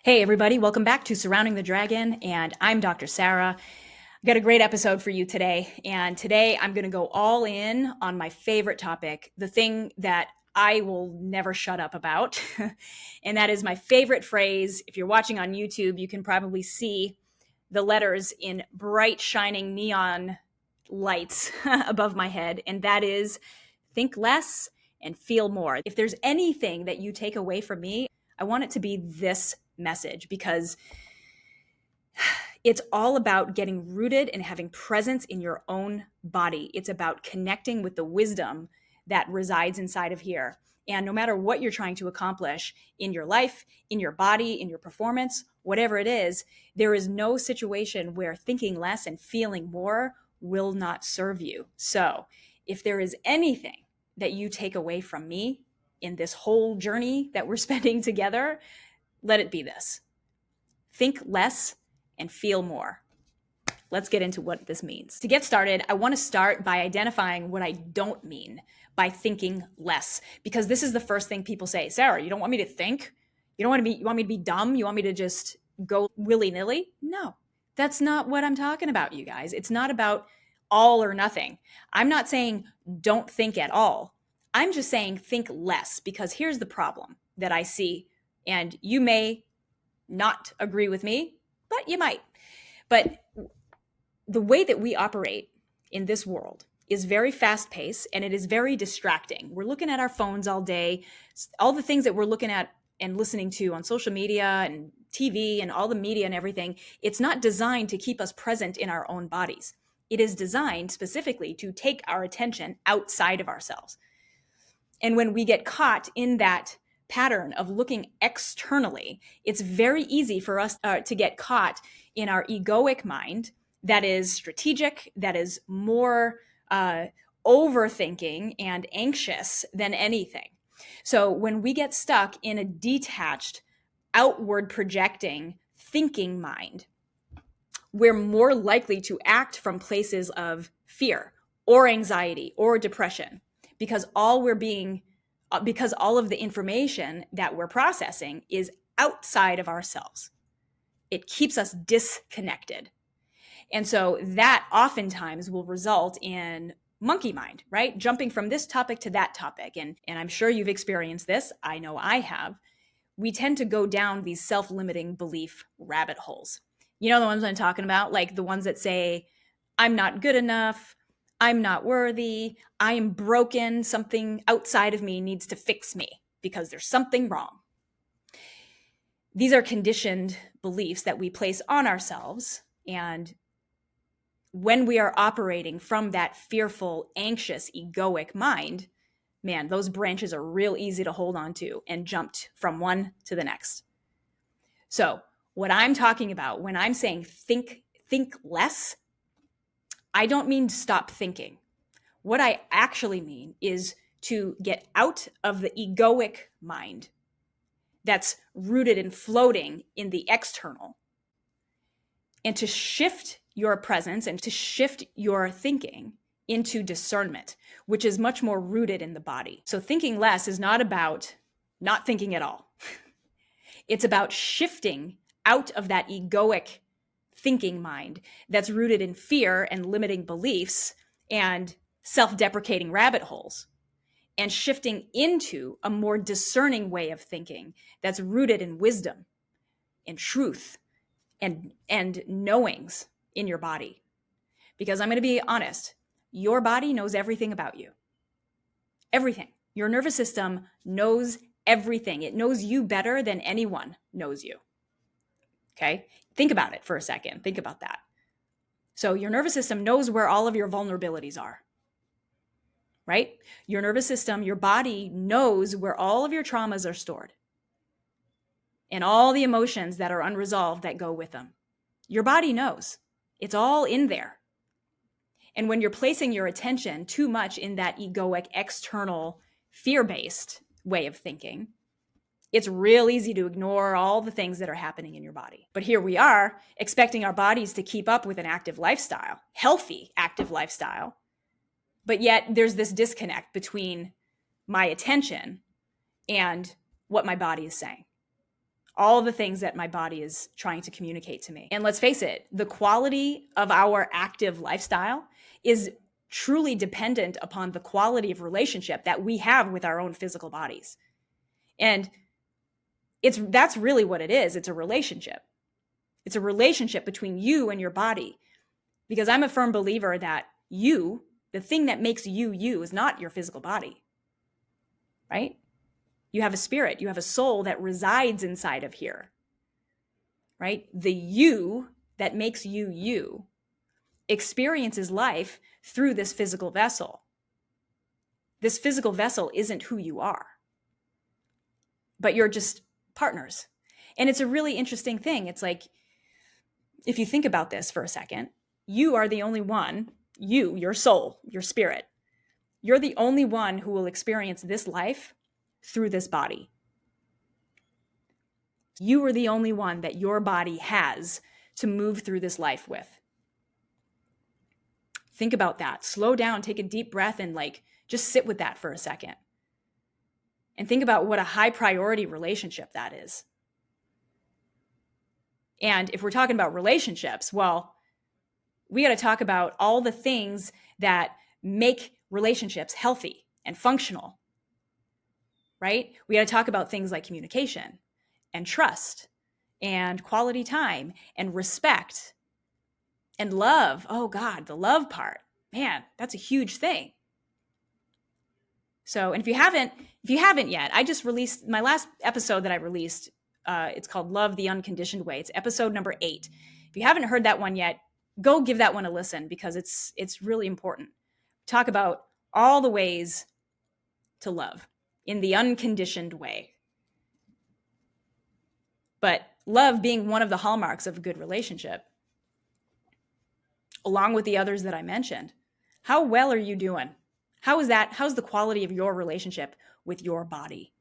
Hey, everybody, welcome back to Surrounding the Dragon, and I'm Dr. Sara. I've got a great episode for you today, and today I'm going to go all in on my favorite topic, the thing that I will never shut up about, and that is my favorite phrase. If you're watching on YouTube, you can probably see the letters in bright, shining neon lights above my head, and that is think less and feel more. If there's anything that you take away from me, I want it to be this message because it's all about getting rooted and having presence in your own body. It's about connecting with the wisdom that resides inside of here. And no matter what you're trying to accomplish in your life, in your body, in your performance, whatever it is, there is no situation where thinking less and feeling more will not serve you. So if there is anything that you take away from me in this whole journey that we're spending together, let it be this: think less and feel more. Let's get into what this means. To get started, I want to start by identifying what I don't mean by thinking less, because this is the first thing people say. Sara, you don't want me to think? You want me to be dumb? You want me to just go willy-nilly? No, that's not what I'm talking about, you guys. It's not about all or nothing. I'm not saying don't think at all. I'm just saying think less, because here's the problem that I see, and you may not agree with me, but you might. But the way that we operate in this world is very fast paced and it is very distracting. We're looking at our phones all day, all the things that we're looking at and listening to on social media and TV and all the media and everything. It's not designed to keep us present in our own bodies. It is designed specifically to take our attention outside of ourselves. And when we get caught in that pattern of looking externally, it's very easy for us to get caught in our egoic mind that is strategic, that is more overthinking and anxious than anything. So when we get stuck in a detached, outward projecting thinking mind, we're more likely to act from places of fear or anxiety or depression, because all of the information that we're processing is outside of ourselves. It keeps us disconnected. And so that oftentimes will result in monkey mind, right? Jumping from this topic to that topic. And I'm sure you've experienced this. I know I have. We tend to go down these self-limiting belief rabbit holes. You know the ones I'm talking about? Like the ones that say, I'm not good enough, I'm not worthy, I am broken, something outside of me needs to fix me because there's something wrong. These are conditioned beliefs that we place on ourselves, and when we are operating from that fearful, anxious, egoic mind, man, those branches are real easy to hold on to and jumped from one to the next. So what I'm talking about when I'm saying think less, I don't mean stop thinking. What I actually mean is to get out of the egoic mind that's rooted and floating in the external, and to shift your presence and to shift your thinking into discernment, which is much more rooted in the body. So thinking less is not about not thinking at all. It's about shifting out of that egoic thinking mind that's rooted in fear and limiting beliefs and self-deprecating rabbit holes, and shifting into a more discerning way of thinking that's rooted in wisdom and truth and knowings in your body. Because I'm going to be honest, your body knows everything about you. Everything. Your nervous system knows everything. It knows you better than anyone knows you. Okay? Think about it for a second. Think about that. So your nervous system knows where all of your vulnerabilities are, right? Your nervous system, your body knows where all of your traumas are stored and all the emotions that are unresolved that go with them. Your body knows. It's all in there. And when you're placing your attention too much in that egoic, external, fear-based way of thinking, it's real easy to ignore all the things that are happening in your body. But here we are expecting our bodies to keep up with an active lifestyle, healthy active lifestyle. But yet there's this disconnect between my attention and what my body is saying. all the things that my body is trying to communicate to me. And let's face it, the quality of our active lifestyle is truly dependent upon the quality of relationship that we have with our own physical bodies. And that's really what it is. It's a relationship. It's a relationship between you and your body. Because I'm a firm believer that you, the thing that makes you you, is not your physical body, right? You have a spirit, you have a soul that resides inside of here, right? The you that makes you you experiences life through this physical vessel. This physical vessel isn't who you are, but you're just partners. And it's a really interesting thing. It's like, if you think about this for a second, you are the only one, your soul, your spirit, you're the only one who will experience this life through this body. You are the only one that your body has to move through this life with. Think about that. Slow down, take a deep breath, and just sit with that for a second. And think about what a high priority relationship that is. And if we're talking about relationships, well, we got to talk about all the things that make relationships healthy and functional, right? We got to talk about things like communication and trust and quality time and respect and love. Oh God, the love part, man, that's a huge thing. So, and if you haven't yet, I just released my last episode that I released. It's called Love the Unconditioned Way. It's episode number 8. If you haven't heard that one yet, go give that one a listen because it's really important. Talk about all the ways to love in the unconditioned way. But love being one of the hallmarks of a good relationship, along with the others that I mentioned. How well are you doing? How's the quality of your relationship with your body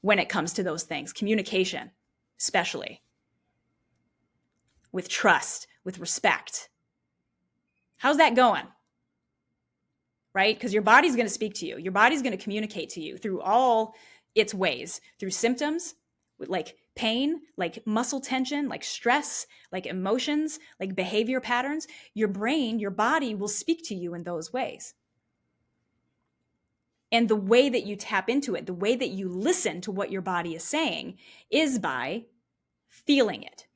when it comes to those things? Communication, especially. With trust, with respect. How's that going? Right? Because your body's going to speak to you. Your body's going to communicate to you through all its ways, through symptoms, like pain, like muscle tension, like stress, like emotions, like behavior patterns. Your brain, your body will speak to you in those ways. And the way that you tap into it, the way that you listen to what your body is saying is by feeling it,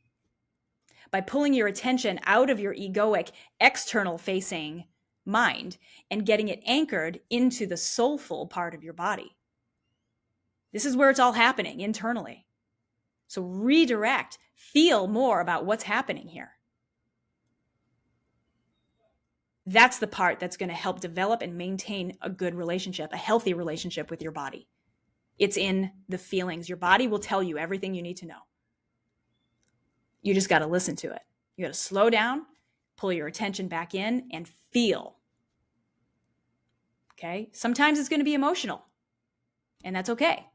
by pulling your attention out of your egoic, external facing mind and getting it anchored into the soulful part of your body. This is where it's all happening internally. So redirect, feel more about what's happening here. That's the part that's going to help develop and maintain a good relationship, a healthy relationship with your body. It's in the feelings. Your body will tell you everything you need to know. You just got to listen to it. You got to slow down, pull your attention back in, and feel. Okay? Sometimes it's going to be emotional, and that's okay.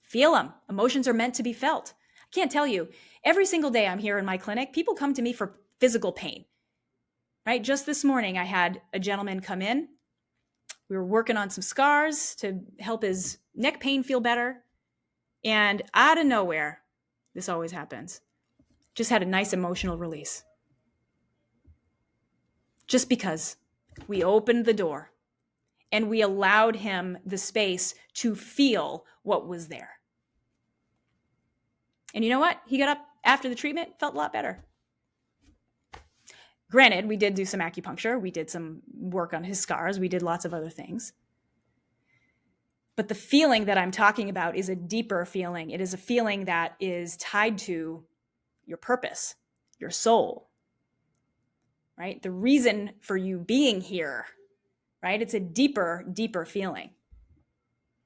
Feel them. Emotions are meant to be felt. I can't tell you, every single day I'm here in my clinic, people come to me for physical pain, right? Just this morning, I had a gentleman come in. We were working on some scars to help his neck pain feel better. And out of nowhere, this always happens, just had a nice emotional release. Just because we opened the door and we allowed him the space to feel what was there. And you know what? He got up after the treatment, felt a lot better. Granted, we did do some acupuncture. We did some work on his scars. We did lots of other things. But the feeling that I'm talking about is a deeper feeling. It is a feeling that is tied to your purpose, your soul, right? The reason for you being here, right? It's a deeper, deeper feeling.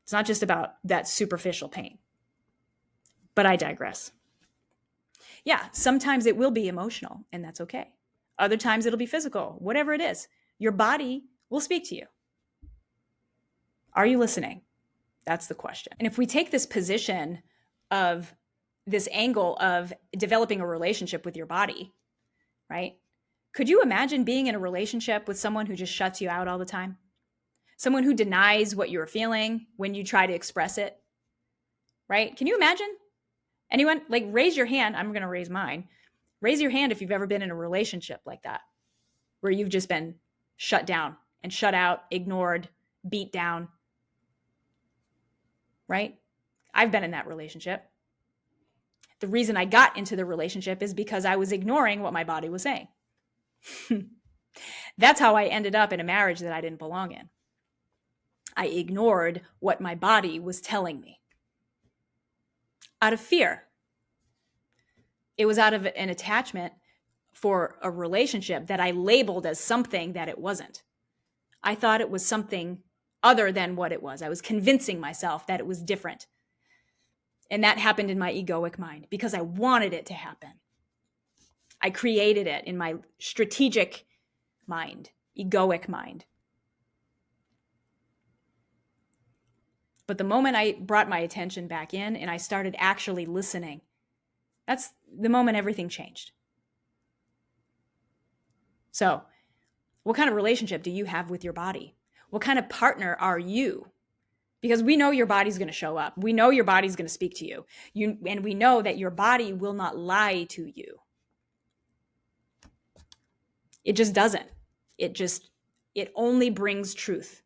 It's not just about that superficial pain. But I digress. Yeah, sometimes it will be emotional, and that's okay. Other times it'll be physical, whatever it is. Your body will speak to you. Are you listening? That's the question. And if we take this position of this angle of developing a relationship with your body, right? Could you imagine being in a relationship with someone who just shuts you out all the time? Someone who denies what you're feeling when you try to express it, right? Can you imagine? Anyone? Like, raise your hand. I'm going to raise mine. Raise your hand if you've ever been in a relationship like that, where you've just been shut down and shut out, ignored, beat down, right? I've been in that relationship. The reason I got into the relationship is because I was ignoring what my body was saying. That's how I ended up in a marriage that I didn't belong in. I ignored what my body was telling me out of fear. It was out of an attachment for a relationship that I labeled as something that it wasn't. I thought it was something other than what it was. I was convincing myself that it was different. And that happened in my egoic mind because I wanted it to happen. I created it in my strategic mind, egoic mind. But the moment I brought my attention back in and I started actually listening, that's the moment everything changed. So, what kind of relationship do you have with your body? What kind of partner are you? Because we know your body's going to show up. We know your body's going to speak to you. And we know that your body will not lie to you. It just doesn't. It only brings truth.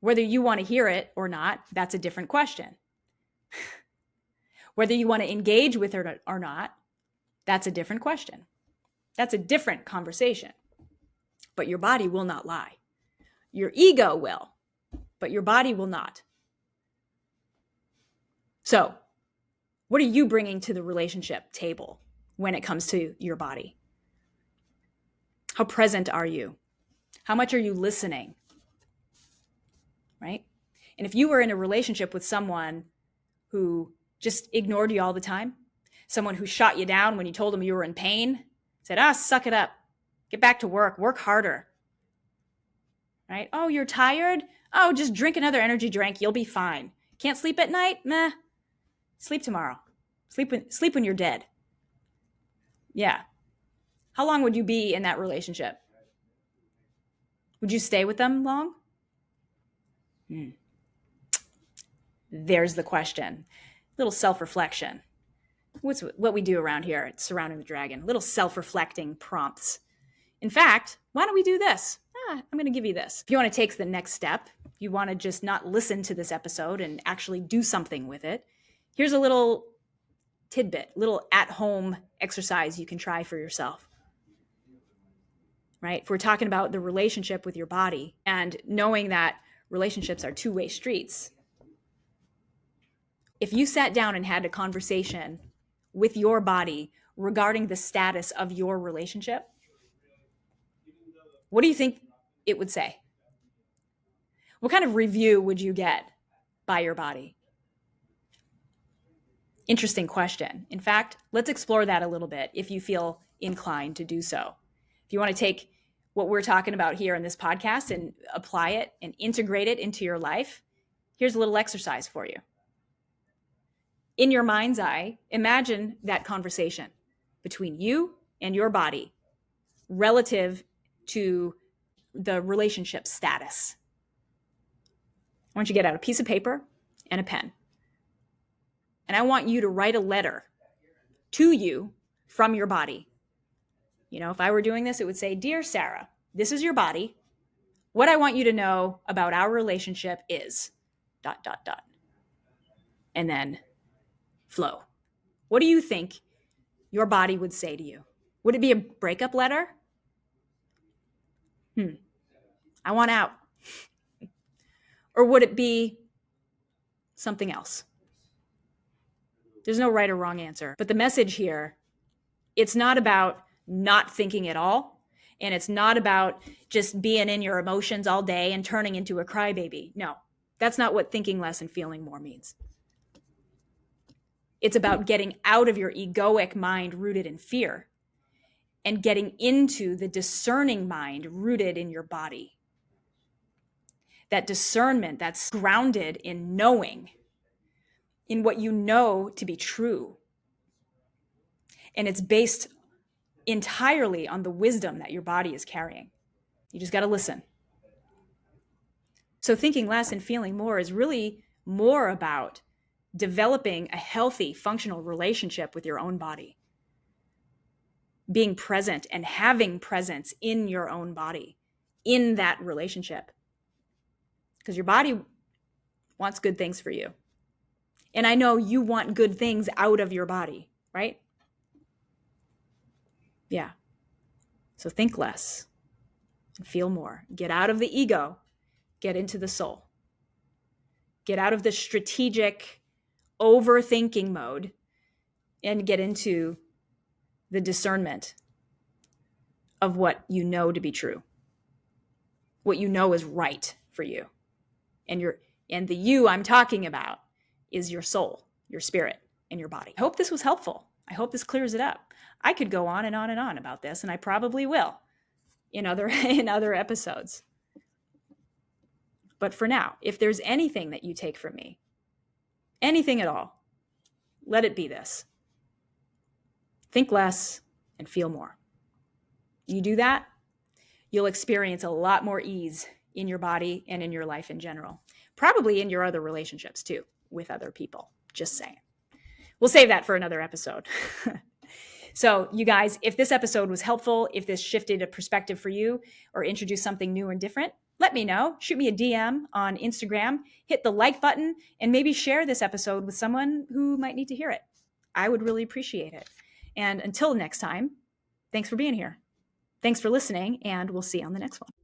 Whether you want to hear it or not, that's a different question. Whether you want to engage with it or not, that's a different question. That's a different conversation. But your body will not lie. Your ego will, but your body will not. So, what are you bringing to the relationship table when it comes to your body? How present are you? How much are you listening? Right? And if you were in a relationship with someone who just ignored you all the time, someone who shot you down when you told them you were in pain, said, suck it up, get back to work harder, right? Oh, you're tired? Oh, just drink another energy drink, you'll be fine. Can't sleep at night? Meh, sleep tomorrow. Sleep when you're dead. Yeah. How long would you be in that relationship? Would you stay with them long? There's the question. Little self-reflection. What's what we do around here at Surrounding the Dragon? Little self-reflecting prompts. In fact, why don't we do this? I'm going to give you this. If you want to take the next step, you want to just not listen to this episode and actually do something with it, here's a little tidbit, little at-home exercise you can try for yourself. Right? If we're talking about the relationship with your body and knowing that relationships are two-way streets, if you sat down and had a conversation with your body regarding the status of your relationship, what do you think it would say? What kind of review would you get by your body? Interesting question. In fact, let's explore that a little bit if you feel inclined to do so. If you want to take what we're talking about here in this podcast and apply it and integrate it into your life, here's a little exercise for you. In your mind's eye, imagine that conversation between you and your body relative to the relationship status. I want you to get out a piece of paper and a pen. And I want you to write a letter to you from your body. You know, if I were doing this, it would say, "Dear Sara, this is your body. What I want you to know about our relationship is ... And then flow. What do you think your body would say to you? Would it be a breakup letter? I want out. Or would it be something else? There's no right or wrong answer. But the message here, it's not about not thinking at all. And it's not about just being in your emotions all day and turning into a crybaby. No, that's not what thinking less and feeling more means. It's about getting out of your egoic mind rooted in fear and getting into the discerning mind rooted in your body. That discernment that's grounded in knowing, in what you know to be true. And it's based entirely on the wisdom that your body is carrying. You just got to listen. So thinking less and feeling more is really more about developing a healthy, functional relationship with your own body, being present and having presence in your own body, in that relationship. Because your body wants good things for you. And I know you want good things out of your body, right? Yeah. So think less and feel more. Get out of the ego, get into the soul. Get out of the strategic overthinking mode and get into the discernment of what you know to be true, what you know is right for you. And the you I'm talking about is your soul, your spirit, and your body. I hope this was helpful. I hope this clears it up. I could go on and on and on about this, and I probably will in other episodes. But for now, if there's anything that you take from me, anything at all, let it be this. Think less and feel more. You do that, you'll experience a lot more ease in your body and in your life in general. Probably in your other relationships too, with other people. Just saying. We'll save that for another episode. So you guys, if this episode was helpful, if this shifted a perspective for you or introduced something new and different, let me know. Shoot me a DM on Instagram, hit the like button, and maybe share this episode with someone who might need to hear it. I would really appreciate it. And until next time, thanks for being here. Thanks for listening, and we'll see you on the next one.